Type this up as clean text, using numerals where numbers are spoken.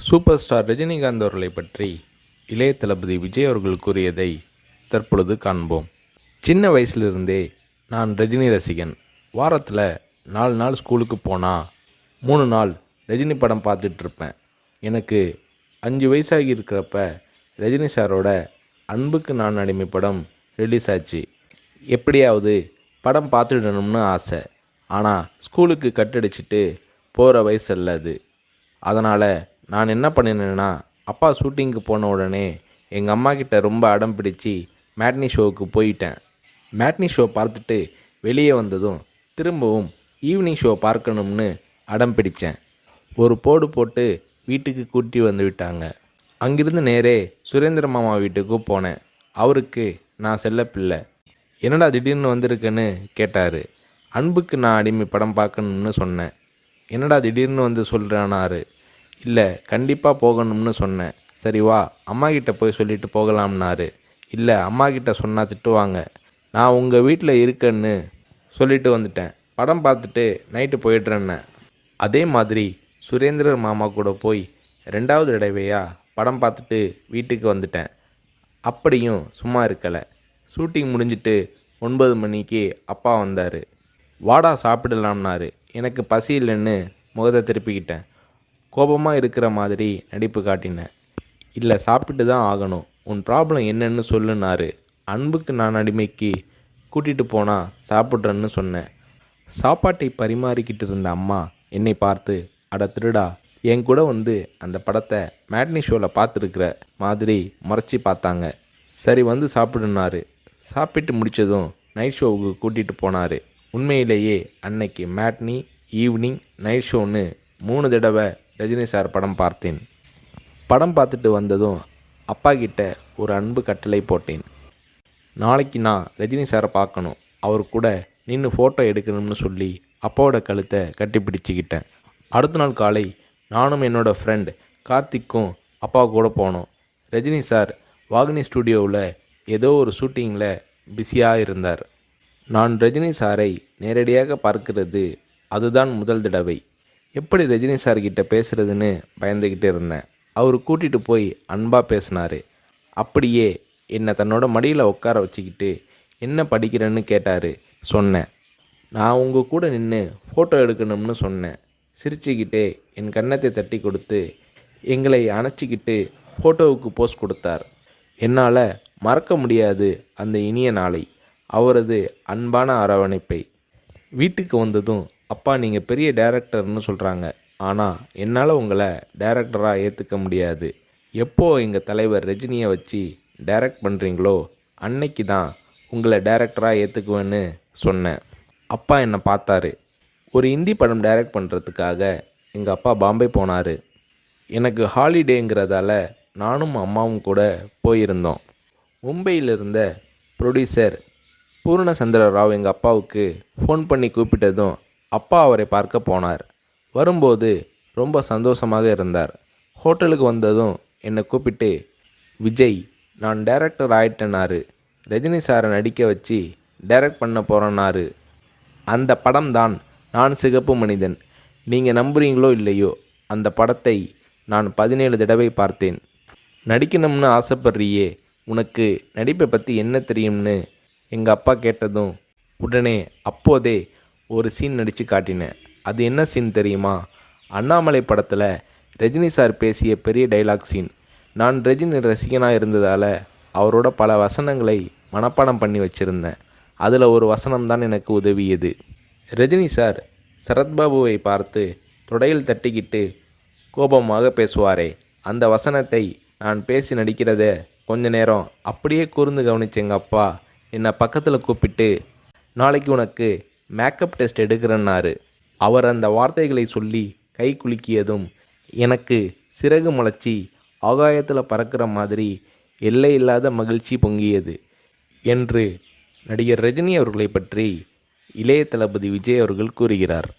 Super star Rajinikanth அவர்களை பற்றி இளைய தளபதி விஜய் அவர்கள் கூறியதை தற்பொழுது காண்போம். சின்ன வயசுலிருந்தே நான் ரஜினி ரசிகன். வாரத்தில் 4 நாள் ஸ்கூலுக்கு போனால் 3 நாள் ரஜினி படம் பார்த்துட்ருப்பேன். எனக்கு 5 வயசாகி இருக்கிறப்ப ரஜினி சாரோட அன்புக்கு நான் அடிமை படம் ரிலீஸ் ஆச்சு. எப்படியாவது படம் பார்த்துடணும்னு ஆசை. ஆனால் ஸ்கூலுக்கு கட்டடிச்சிட்டு போகிற வயசு அல்ல அது. அதனால் நான் என்ன பண்ணினேன்னா, அப்பா ஷூட்டிங்க்கு போன உடனே எங்கள் அம்மா கிட்ட ரொம்ப அடம் பிடிச்சி மேட்னி ஷோவுக்கு போயிட்டேன். மேட்னி ஷோ பார்த்துட்டு வெளியே வந்ததும் திரும்பவும் ஈவினிங் ஷோ பார்க்கணும்னு அடம் பிடித்தேன். ஒரு போடு போட்டு வீட்டுக்கு கூட்டி வந்து விட்டாங்க. அங்கிருந்து நேரே சுரேந்திர மாமா வீட்டுக்கு போனேன். அவருக்கு நான் செல்ல பிள்ளை. என்னடா திடீர்னு வந்திருக்கேன்னு கேட்டார். அன்புக்கு நான் அடிமை படம் பார்க்கணும்னு சொன்னேன். என்னடா திடீர்னு வந்து சொல்கிறானாரு. இல்லை, கண்டிப்பாக போகணும்னு சொன்னேன். சரி வா, அம்மா கிட்ட போய் சொல்லிட்டு போகலாம்னாரு. இல்லை, அம்மா கிட்ட சொன்னால் திட்டுவாங்க. நான் உங்கள் வீட்டில் இருக்கேன்னு சொல்லிட்டு வந்துட்டேன். படம் பார்த்துட்டு நைட்டு போயிடுறேன்னு. அதே மாதிரி சுரேந்திரர் மாமா கூட போய் 2வது தடவையாக படம் பார்த்துட்டு வீட்டுக்கு வந்துட்டேன். அப்படியும் சும்மா இருக்கலை. ஷூட்டிங் முடிஞ்சிட்டு 9 மணிக்கு அப்பா வந்தார். வாடா சாப்பிடலாம்னாரு. எனக்கு பசி இல்லைன்னு முகத்தை திருப்பிக்கிட்டேன். கோபமாக இருக்கிற மாதிரி நடிப்பு காட்டினேன். இல்லை, சாப்பிட்டு தான் ஆகணும். உன் ப்ராப்ளம் என்னன்னு சொல்லுனாரு. அன்புக்கு நான் அடிமைக்கு கூட்டிகிட்டு போனால் சாப்பிட்றேன்னு சொன்னேன். சாப்பாட்டை பரிமாறிக்கிட்டு இருந்த அம்மா என்னை பார்த்து, அட திருடா, என் கூட வந்து அந்த படத்தை மேட்னி ஷோவில் பார்த்துருக்குற மாதிரி முறைச்சி பார்த்தாங்க. சரி வந்து சாப்பிடுனாரு. சாப்பிட்டு முடித்ததும் நைட் ஷோவுக்கு கூட்டிகிட்டு போனார். உண்மையிலேயே அன்னைக்கு மேட்னி, ஈவினிங், நைட் ஷோன்னு 3 தடவை ரஜினி சார் படம் பார்த்தேன். படம் பார்த்துட்டு வந்ததும் அப்பா கிட்ட ஒரு அன்பு கட்டளை போட்டேன். நாளைக்கு நான் ரஜினி சாரை பார்க்கணும், அவர் கூட நின்று ஃபோட்டோ எடுக்கணும்னு சொல்லி அப்பாவோட கழுத்தை கட்டி பிடிச்சிக்கிட்டேன். அடுத்த நாள் காலை நானும் என்னோடய ஃப்ரெண்ட் கார்த்திக்கும் அப்பா கூட போனோம். ரஜினி சார் வாகினி ஸ்டுடியோவில் ஏதோ ஒரு ஷூட்டிங்கில் பிஸியாக இருந்தார். நான் ரஜினி சாரை நேரடியாக பார்க்கிறது அதுதான் முதல் தடவை. எப்படி ரஜினி சார்கிட்ட பேசுகிறதுன்னு பயந்துக்கிட்டு இருந்தேன். அவர் கூட்டிகிட்டு போய் அன்பாக பேசினார். அப்படியே என்னை தன்னோட மடியில் உட்கார வச்சுக்கிட்டு என்ன படிக்கிறேன்னு கேட்டார். சொன்னேன், நான் உங்கள் கூட நின்று ஃபோட்டோ எடுக்கணும்னு சொன்னேன். சிரிச்சுக்கிட்டே என் கன்னத்தை தட்டி கொடுத்து எங்களை அணைச்சிக்கிட்டு ஃபோட்டோவுக்கு போஸ் கொடுத்தார். என்னால் மறக்க முடியாது அந்த இனிய நாளை, அவரது அன்பான அரவணைப்பை. வீட்டுக்கு வந்ததும், அப்பா நீங்கள் பெரிய டைரக்டர்னு சொல்கிறாங்க, ஆனால் என்னால் உங்களை டைரக்டராக ஏற்றுக்க முடியாது. எப்போ எங்கள் தலைவர் ரஜினியை வச்சு டைரக்ட் பண்ணுறீங்களோ அன்னைக்கு தான் உங்களை டைரக்டராக ஏற்றுக்குவேன்னு சொன்னேன். அப்பா என்னை பார்த்தாரு. ஒரு ஹிந்தி படம் டைரக்ட் பண்ணுறதுக்காக எங்கள் அப்பா பாம்பே போனார். எனக்கு ஹாலிடேங்கிறதால நானும் அம்மாவும் கூட போயிருந்தோம். மும்பையில் இருந்த ப்ரொடியூசர் பூர்ணச்சந்திர ராவ் எங்கள் அப்பாவுக்கு ஃபோன் பண்ணி கூப்பிட்டதும் அப்பா அவரை பார்க்க போனார். வரும்போது ரொம்ப சந்தோஷமாக இருந்தார். ஹோட்டலுக்கு வந்ததும் என்னை கூப்பிட்டு, விஜய், நான் டைரக்டர் ஆயிட்டேனாரு. ரஜினி சாரை நடிக்க வச்சு டைரக்ட் பண்ண போகிறேன்னாரு. அந்த படம் தான் நான் சிகப்பு மனிதன். நீங்கள் நம்புறீங்களோ இல்லையோ, அந்த படத்தை நான் 17 தடவை பார்த்தேன். நடிக்கணும்னு ஆசைப்படுறியே, உனக்கு நடிப்பை பற்றி என்ன தெரியும்னு எங்கள் அப்பா கேட்டதும் உடனே அப்போதே ஒரு சீன் நடித்து காட்டினேன். அது என்ன சீன் தெரியுமா? அண்ணாமலை படத்தில் ரஜினி சார் பேசிய பெரிய டைலாக் சீன். நான் ரஜினி ரசிகனாக இருந்ததால் அவரோட பல வசனங்களை மனப்பாடம் பண்ணி வச்சுருந்தேன். அதில் ஒரு வசனம் தான் எனக்கு உதவியது. ரஜினி சார் சரத்பாபுவை பார்த்து தொடையில் தட்டிக்கிட்டு கோபமாக பேசுவாரே, அந்த வசனத்தை நான் பேசி நடிக்கிறத கொஞ்ச நேரம் அப்படியே கூர்ந்து கவனிச்ச எங்கள் அப்பா என்னை பக்கத்தில் கூப்பிட்டு, நாளைக்கு உனக்கு மேக்கப் டெஸ்ட் எடுக்கிறேன்னாரு. அவர் அந்த வார்த்தைகளை சொல்லி கை குலுக்கியதும் எனக்கு சிறகு முளைச்சி ஆகாயத்தில் பறக்கிற மாதிரி எல்லையில்லாத மகிழ்ச்சி பொங்கியது என்று நடிகர் ரஜினி அவர்களை பற்றி இளைய தளபதி விஜய் அவர்கள் கூறுகிறார்.